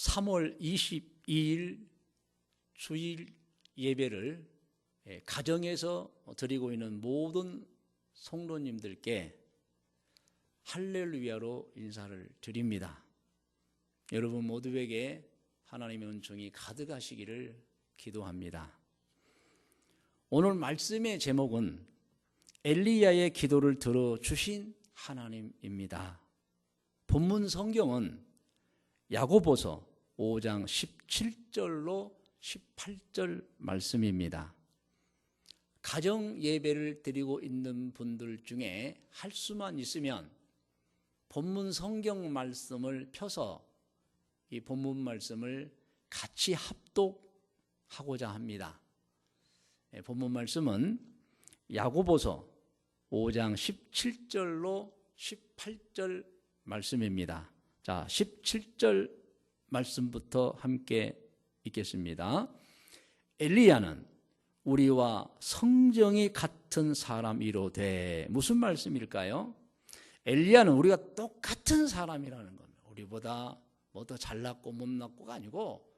3월 22일 주일 예배를 가정에서 드리고 있는 모든 성도님들께 할렐루야로 인사를 드립니다. 여러분 모두에게 하나님의 은총이 가득하시기를 기도합니다. 오늘 말씀의 제목은 엘리야의 기도를 들어주신 하나님입니다. 본문 성경은 야고보서 5장 17절로 18절 말씀입니다. 가정 예배를 드리고 있는 분들 중에 할 수만 있으면 본문 성경 말씀을 펴서 이 본문 말씀을 같이 합독하고자 합니다. 본문 말씀은 야고보서 5장 17절로 18절 말씀입니다. 자, 17절 말씀부터 함께 읽겠습니다. 엘리야는 우리와 성정이 같은 사람이로되, 무슨 말씀일까요? 엘리야는 우리가 똑같은 사람이라는 겁니다. 우리보다 뭐 더 잘났고 못났고가 아니고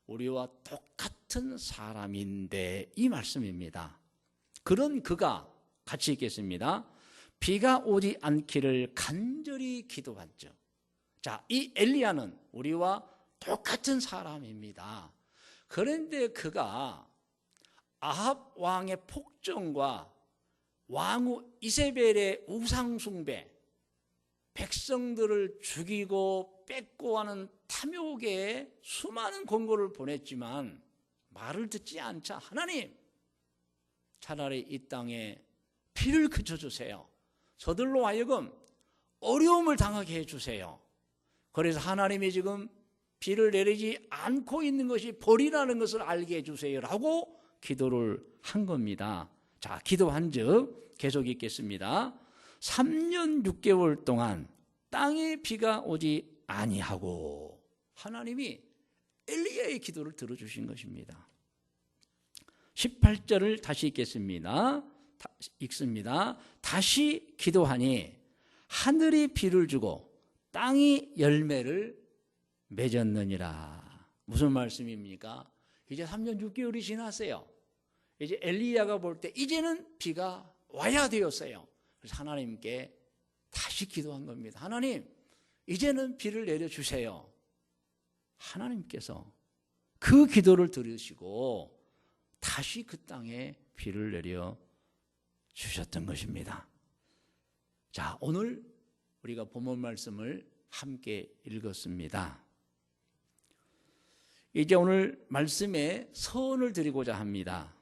우리와 똑같은 사람인데, 이 말씀입니다. 그런 그가, 같이 읽겠습니다. 비가 오지 않기를 간절히 기도했죠. 자, 이 엘리야는 우리와 똑같은 사람입니다. 그런데 그가 아합 왕의 폭정과 왕후 이세벨의 우상숭배, 백성들을 죽이고 뺏고 하는 탐욕에 수많은 권고를 보냈지만 말을 듣지 않자 하나님, 차라리 이 땅에 피를 그쳐주세요. 저들로 하여금 어려움을 당하게 해주세요. 그래서 하나님이 지금 비를 내리지 않고 있는 것이 벌이라는 것을 알게 해주세요 라고 기도를 한 겁니다. 자, 기도한 즉 계속 읽겠습니다. 3년 6개월 동안 땅에 비가 오지 아니하고 하나님이 엘리야의 기도를 들어주신 것입니다. 18절을 다시 읽겠습니다. 읽습니다. 다시 기도하니 하늘이 비를 주고 땅이 열매를 맺었느니라. 무슨 말씀입니까? 이제 3년 6개월이 지났어요. 이제 엘리야가 볼 때 이제는 비가 와야 되었어요. 그래서 하나님께 다시 기도한 겁니다. 하나님, 이제는 비를 내려주세요. 하나님께서 그 기도를 들으시고 다시 그 땅에 비를 내려 주셨던 것입니다. 자, 오늘 우리가 본문 말씀을 함께 읽었습니다. 이제 오늘 말씀에 서원을 드리고자 합니다.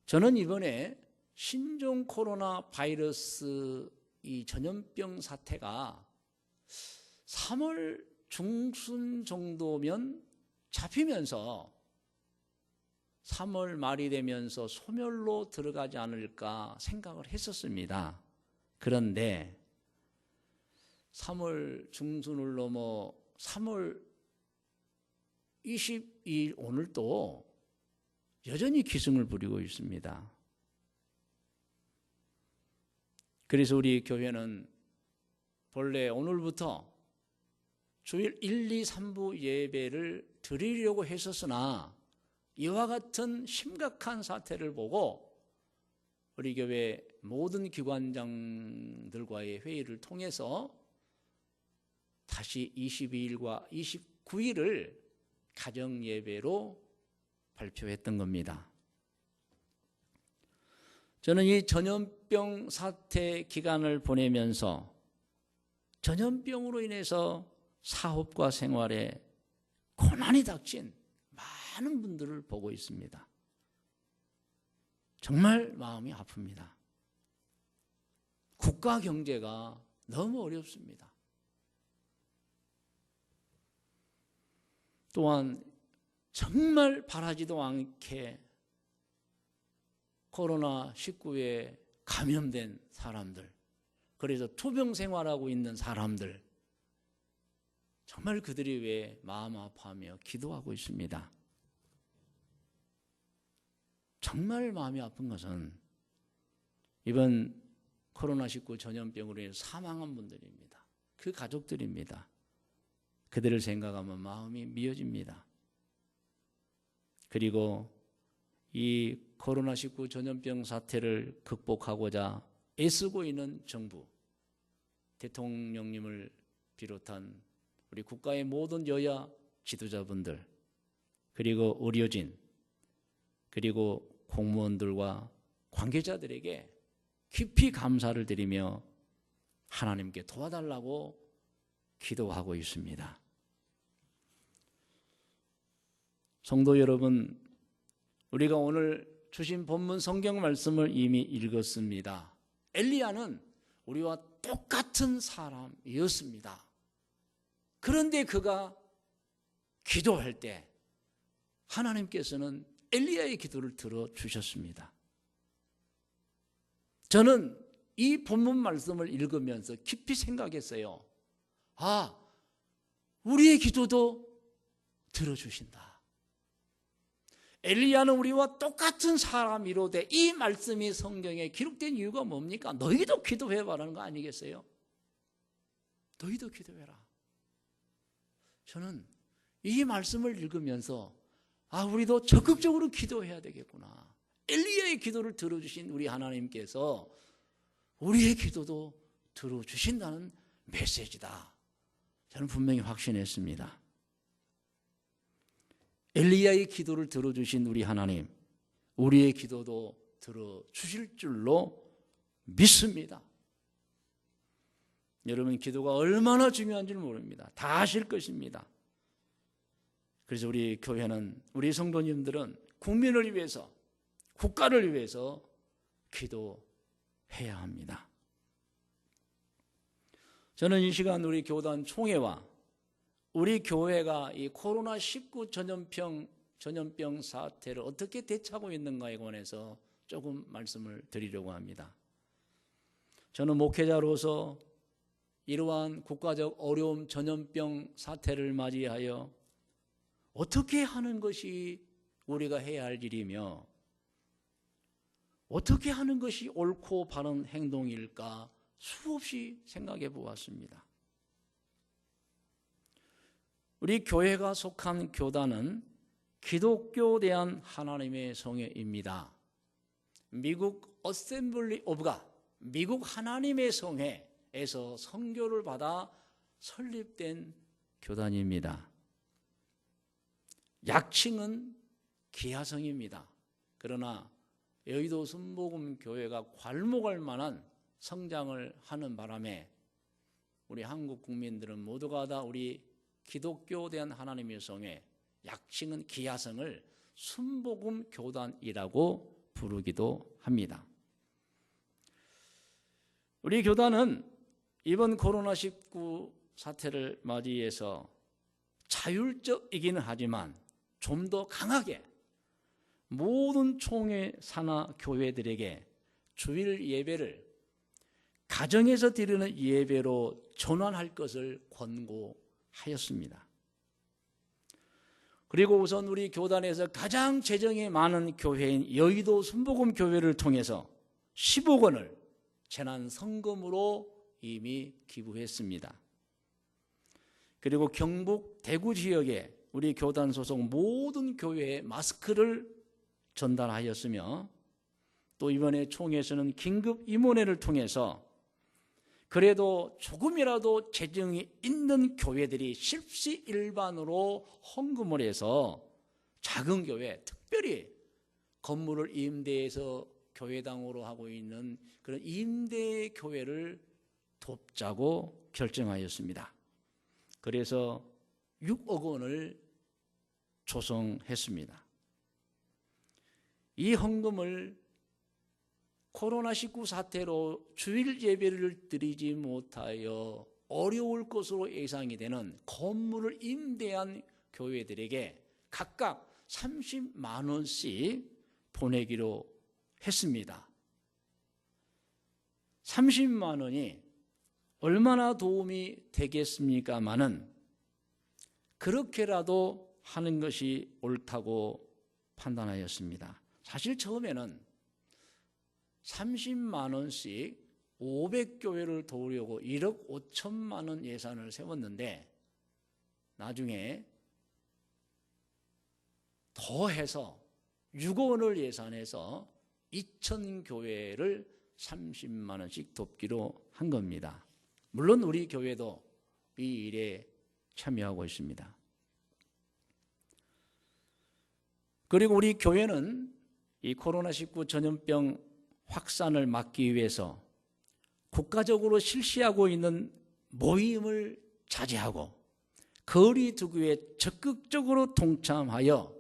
저는 이번에 신종 코로나 바이러스 이 전염병 사태가 3월 중순 정도면 잡히면서 3월 말이 되면서 소멸로 들어가지 않을까 생각을 했었습니다. 그런데 3월 중순을 넘어 3월 22일 오늘도 여전히 기승을 부리고 있습니다. 그래서 우리 교회는 본래 오늘부터 주일 1, 2, 3부 예배를 드리려고 했었으나 이와 같은 심각한 사태를 보고 우리 교회 모든 기관장들과의 회의를 통해서 다시 22일과 29일을 가정예배로 발표했던 겁니다. 저는 이 전염병 사태 기간을 보내면서 전염병으로 인해서 사업과 생활에 고난이 닥친 많은 분들을 보고 있습니다. 정말 마음이 아픕니다. 국가 경제가 너무 어렵습니다. 또한 정말 바라지도 않게 코로나19에 감염된 사람들, 그래서 투병 생활하고 있는 사람들, 정말 그들이 왜 마음 아파하며 기도하고 있습니다. 정말 마음이 아픈 것은 이번 코로나19 전염병으로 인해서 사망한 분들입니다. 그 가족들입니다. 그들을 생각하면 마음이 미어집니다. 그리고 이 코로나19 전염병 사태를 극복하고자 애쓰고 있는 정부, 대통령님을 비롯한 우리 국가의 모든 여야 지도자분들, 그리고 의료진, 그리고 공무원들과 관계자들에게 깊이 감사를 드리며 하나님께 도와달라고 기도하고 있습니다. 성도 여러분, 우리가 오늘 주신 본문 성경 말씀을 이미 읽었습니다. 엘리야는 우리와 똑같은 사람이었습니다. 그런데 그가 기도할 때 하나님께서는 엘리야의 기도를 들어주셨습니다. 저는 이 본문 말씀을 읽으면서 깊이 생각했어요. 아, 우리의 기도도 들어주신다. 엘리야는 우리와 똑같은 사람이로되 이 말씀이 성경에 기록된 이유가 뭡니까? 너희도 기도해봐라는 거 아니겠어요? 너희도 기도해라. 저는 이 말씀을 읽으면서 우리도 적극적으로 기도해야 되겠구나. 엘리야의 기도를 들어주신 우리 하나님께서 우리의 기도도 들어주신다는 메시지다. 저는 분명히 확신했습니다. 엘리야의 기도를 들어주신 우리 하나님, 우리의 기도도 들어주실 줄로 믿습니다. 여러분, 기도가 얼마나 중요한지 모릅니다. 다 아실 것입니다. 그래서 우리 교회는, 우리 성도님들은 국민을 위해서, 국가를 위해서 기도해야 합니다. 저는 이 시간 우리 교단 총회와 우리 교회가 이 코로나19 전염병 사태를 어떻게 대처하고 있는가에 관해서 조금 말씀을 드리려고 합니다. 저는 목회자로서 이러한 국가적 어려움, 전염병 사태를 맞이하여 어떻게 하는 것이 우리가 해야 할 일이며 어떻게 하는 것이 옳고 바른 행동일까 수없이 생각해 보았습니다. 우리 교회가 속한 교단은 기독교 대한 하나님의 성회입니다. 미국 어셈블리 오브 갓, 미국 하나님의 성회에서 선교를 받아 설립된 교단입니다. 약칭은 기하성입니다. 그러나 여의도 순복음교회가 괄목할 만한 성장을 하는 바람에 우리 한국 국민들은 모두가 다 우리 기독교 대한 하나님의 성회, 약칭은 기하성을 순복음교단이라고 부르기도 합니다. 우리 교단은 이번 코로나19 사태를 맞이해서 자율적이기는 하지만 좀 더 강하게 모든 총회 산하 교회들에게 주일 예배를 가정에서 드리는 예배로 전환할 것을 권고하였습니다. 그리고 우선 우리 교단에서 가장 재정이 많은 교회인 여의도 순복음교회를 통해서 10억 원을 재난 성금으로 이미 기부했습니다. 그리고 경북 대구 지역에 우리 교단 소속 모든 교회에 마스크를 전달하였으며 또 이번에 총회에서는 긴급 임원회를 통해서 그래도 조금이라도 재정이 있는 교회들이 십시일반으로 헌금을 해서 작은 교회, 특별히 건물을 임대해서 교회당으로 하고 있는 그런 임대 교회를 돕자고 결정하였습니다. 그래서 6억 원을 조성했습니다. 이 헌금을 코로나19 사태로 주일 예배를 드리지 못하여 어려울 것으로 예상이 되는 건물을 임대한 교회들에게 각각 30만 원씩 보내기로 했습니다. 30만 원이 얼마나 도움이 되겠습니까마는 그렇게라도 하는 것이 옳다고 판단하였습니다. 사실 처음에는 30만 원씩 500교회를 도우려고 1억 5천만 원 예산을 세웠는데 나중에 더해서 6억 원을 예산해서 2,000교회를 30만 원씩 돕기로 한 겁니다. 물론 우리 교회도 이 일에 참여하고 있습니다. 그리고 우리 교회는 이 코로나19 전염병 확산을 막기 위해서 국가적으로 실시하고 있는 모임을 자제하고 거리 두기에 적극적으로 동참하여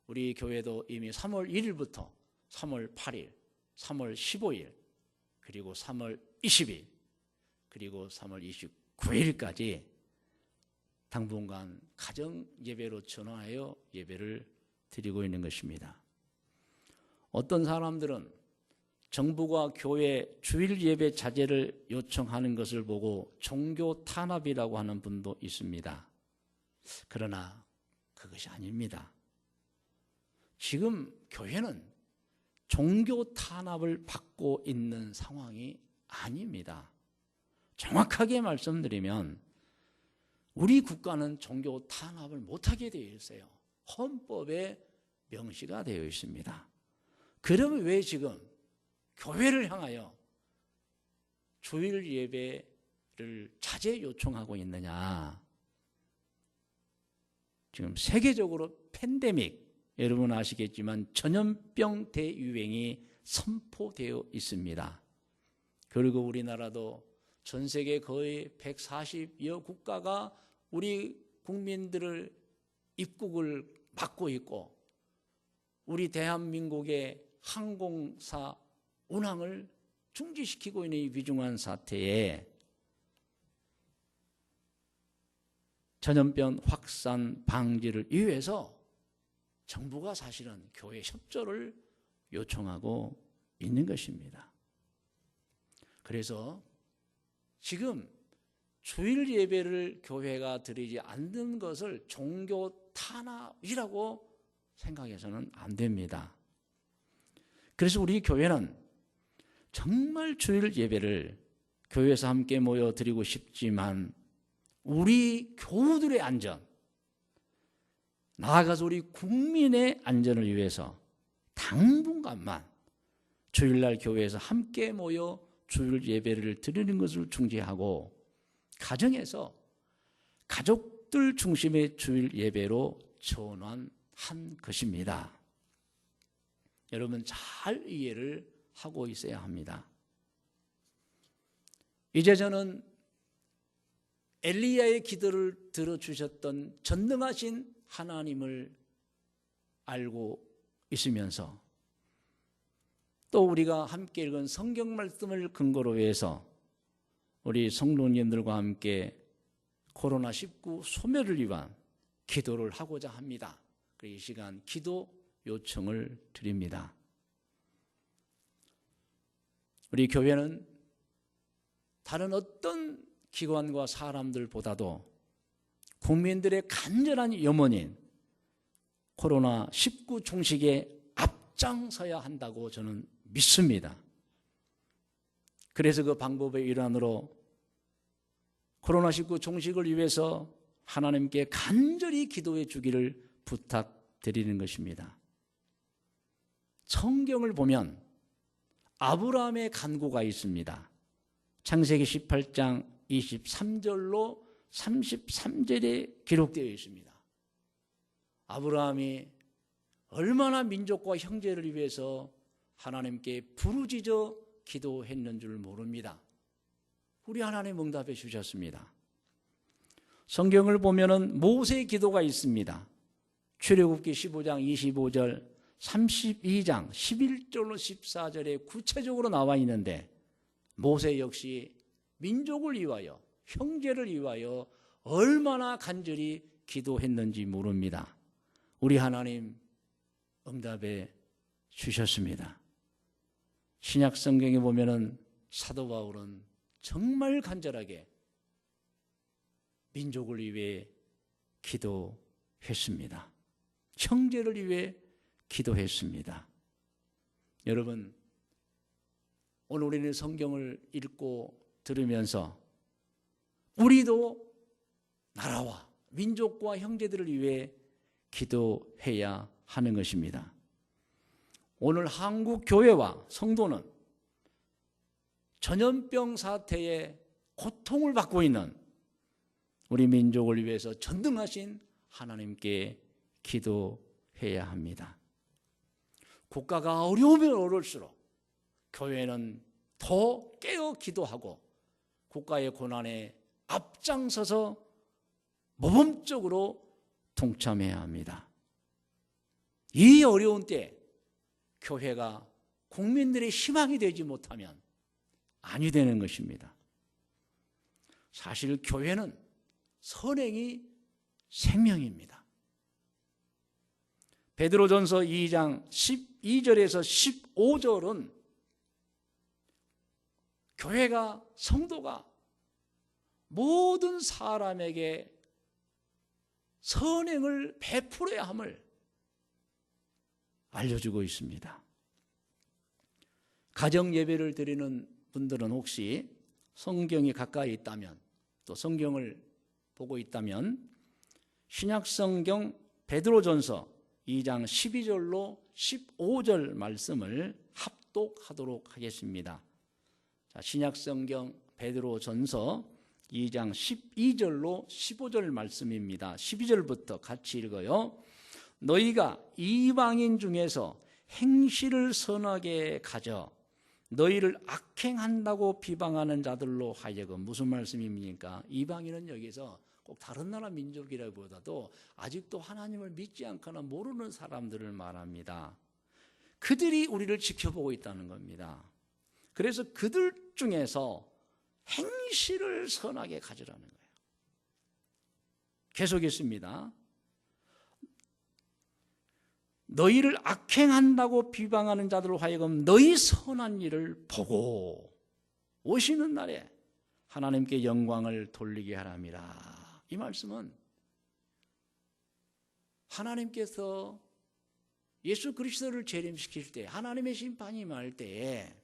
우리 교회도 이미 3월 1일부터 3월 8일, 3월 15일, 그리고 3월 20일, 그리고 3월 29일까지 당분간 가정 예배로 전환하여 예배를 드리고 있는 것입니다. 어떤 사람들은 정부가 교회 주일 예배 자제를 요청하는 것을 보고 종교 탄압이라고 하는 분도 있습니다. 그러나 그것이 아닙니다. 지금 교회는 종교 탄압을 받고 있는 상황이 아닙니다. 정확하게 말씀드리면 우리 국가는 종교 탄압을 못하게 되어 있어요. 헌법에 명시가 되어 있습니다. 그러면 왜 지금 교회를 향하여 주일 예배를 자제 요청하고 있느냐? 지금 세계적으로 팬데믹, 여러분 아시겠지만 전염병 대유행이 선포되어 있습니다. 그리고 우리나라도 전 세계 거의 140여 국가가 우리 국민들을 입국을 막고 있고 우리 대한민국의 항공사 운항을 중지시키고 있는 이 위중한 사태에 전염병 확산 방지를 위해서 정부가 사실은 교회 협조를 요청하고 있는 것입니다. 그래서 지금 주일 예배를 교회가 드리지 않는 것을 종교 탄압이라고 생각해서는 안 됩니다. 그래서 우리 교회는 정말 주일 예배를 교회에서 함께 모여 드리고 싶지만 우리 교우들의 안전, 나아가서 우리 국민의 안전을 위해서 당분간만 주일날 교회에서 함께 모여 주일 예배를 드리는 것을 중지하고 가정에서 가족들 중심의 주일 예배로 전환한 것입니다. 여러분 잘 이해를 하고 있어야 합니다. 이제 저는 엘리야의 기도를 들어주셨던 전능하신 하나님을 알고 있으면서 또 우리가 함께 읽은 성경 말씀을 근거로 해서 우리 성도님들과 함께 코로나19 소멸을 위한 기도를 하고자 합니다. 이 시간 기도 요청을 드립니다. 우리 교회는 다른 어떤 기관과 사람들보다도 국민들의 간절한 염원인 코로나19 종식에 앞장서야 한다고 저는 믿습니다. 그래서 그 방법의 일환으로 코로나19 종식을 위해서 하나님께 간절히 기도해 주기를 부탁드리는 것입니다. 성경을 보면 아브라함의 간구가 있습니다. 창세기 18장 23절로 33절에 기록되어 있습니다. 아브라함이 얼마나 민족과 형제를 위해서 하나님께 부르짖어 기도했는 줄 모릅니다. 우리 하나님 응답해 주셨습니다. 성경을 보면은 모세의 기도가 있습니다. 출애굽기 15장 25절, 32장 11절로 14절에 구체적으로 나와 있는데 모세 역시 민족을 위하여 형제를 위하여 얼마나 간절히 기도했는지 모릅니다. 우리 하나님 응답해 주셨습니다. 신약 성경에 보면은 사도 바울은 정말 간절하게 민족을 위해 기도했습니다. 형제를 위해 기도했습니다. 여러분, 오늘 우리는 성경을 읽고 들으면서 우리도 나라와 민족과 형제들을 위해 기도해야 하는 것입니다. 오늘 한국 교회와 성도는 전염병 사태에 고통을 받고 있는 우리 민족을 위해서 전능하신 하나님께 기도해야 합니다. 국가가 어려우면 어려울수록 교회는 더 깨어 기도하고 국가의 고난에 앞장서서 모범적으로 동참해야 합니다. 이 어려운 때 교회가 국민들의 희망이 되지 못하면 아니 되는 것입니다. 사실 교회는 선행이 생명입니다. 베드로전서 2장 12절에서 15절은 교회가, 성도가 모든 사람에게 선행을 베풀어야 함을 알려주고 있습니다. 가정 예배를 드리는 분들은 혹시 성경이 가까이 있다면, 또 성경을 보고 있다면 신약성경 베드로전서 2장 12절로 15절 말씀을 합독하도록 하겠습니다. 자, 신약성경 베드로전서 2장 12절로 15절 말씀입니다. 12절부터 같이 읽어요. 너희가 이방인 중에서 행실을 선하게 가져 너희를 악행한다고 비방하는 자들로 하여금, 무슨 말씀입니까? 이방인은 여기서 꼭 다른 나라 민족이라기보다도 아직도 하나님을 믿지 않거나 모르는 사람들을 말합니다. 그들이 우리를 지켜보고 있다는 겁니다. 그래서 그들 중에서 행실을 선하게 가지라는 거예요. 계속 있습니다. 너희를 악행한다고 비방하는 자들로 하여금 너희 선한 일을 보고 오시는 날에 하나님께 영광을 돌리게 하랍니다. 이 말씀은 하나님께서 예수 그리스도를 재림시킬 때, 하나님의 심판이 임할 때에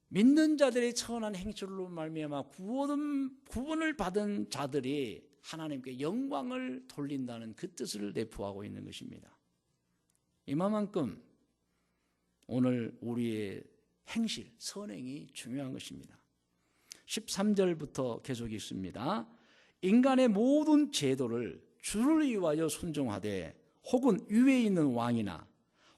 믿는 자들의 선한 행실로 말미암아 구원을 받은 자들이 하나님께 영광을 돌린다는 그 뜻을 내포하고 있는 것입니다. 이만큼 오늘 우리의 행실, 선행이 중요한 것입니다. 13절부터 계속 있습니다. 인간의 모든 제도를 주를 위하여 순종하되 혹은 위에 있는 왕이나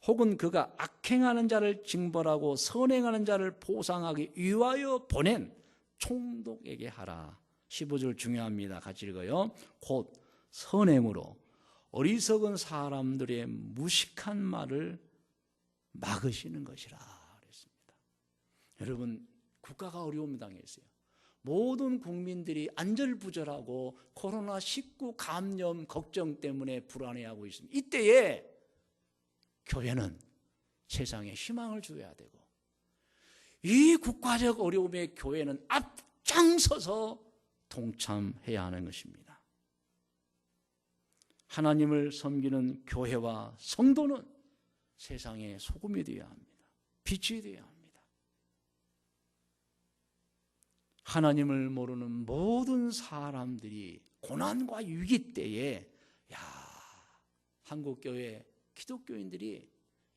혹은 그가 악행하는 자를 징벌하고 선행하는 자를 보상하기 위하여 보낸 총독에게 하라. 15절 중요합니다. 같이 읽어요. 곧 선행으로 어리석은 사람들의 무식한 말을 막으시는 것이라 그랬습니다. 여러분, 국가가 어려움 당했어요. 모든 국민들이 안절부절하고 코로나19 감염 걱정 때문에 불안해하고 있습니다. 이때에 교회는 세상에 희망을 줘야 되고, 이 국가적 어려움에 교회는 앞장서서 동참해야 하는 것입니다. 하나님을 섬기는 교회와 성도는 세상의 소금이 되어야 합니다. 빛이 되어야 합니다. 하나님을 모르는 모든 사람들이 고난과 위기 때에 한국교회 기독교인들이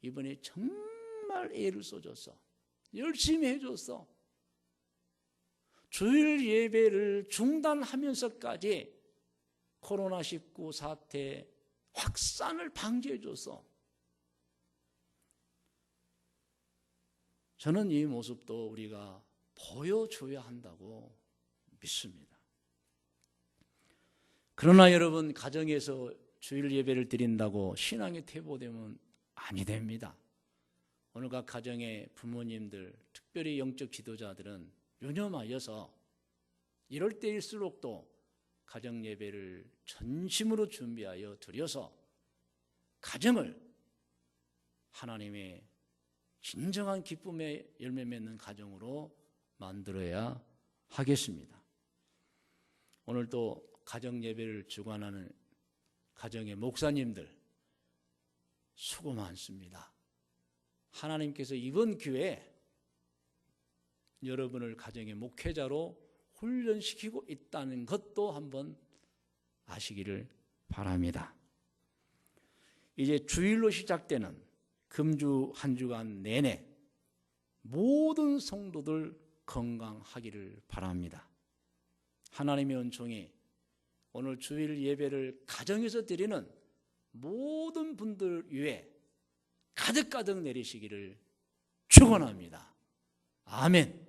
이번에 정말 애를 써줬어. 열심히 해줬어. 주일 예배를 중단하면서까지 코로나19 사태 확산을 방지해줬어. 저는 이 모습도 우리가 보여줘야 한다고 믿습니다. 그러나 여러분, 가정에서 주일 예배를 드린다고 신앙이 퇴보되면 아니 됩니다. 오늘 각 가정의 부모님들, 특별히 영적 지도자들은 유념하여서 이럴 때일수록 또 가정 예배를 전심으로 준비하여 드려서 가정을 하나님의 진정한 기쁨의 열매 맺는 가정으로 만들어야 하겠습니다. 오늘 또 가정 예배를 주관하는 가정의 목사님들 수고 많습니다. 하나님께서 이번 기회에 여러분을 가정의 목회자로 훈련시키고 있다는 것도 한번 아시기를 바랍니다. 이제 주일로 시작되는 금주 한 주간 내내 모든 성도들 건강하기를 바랍니다. 하나님의 은총이 오늘 주일 예배를 가정에서 드리는 모든 분들 위해 가득가득 내리시기를 축원합니다. 아멘.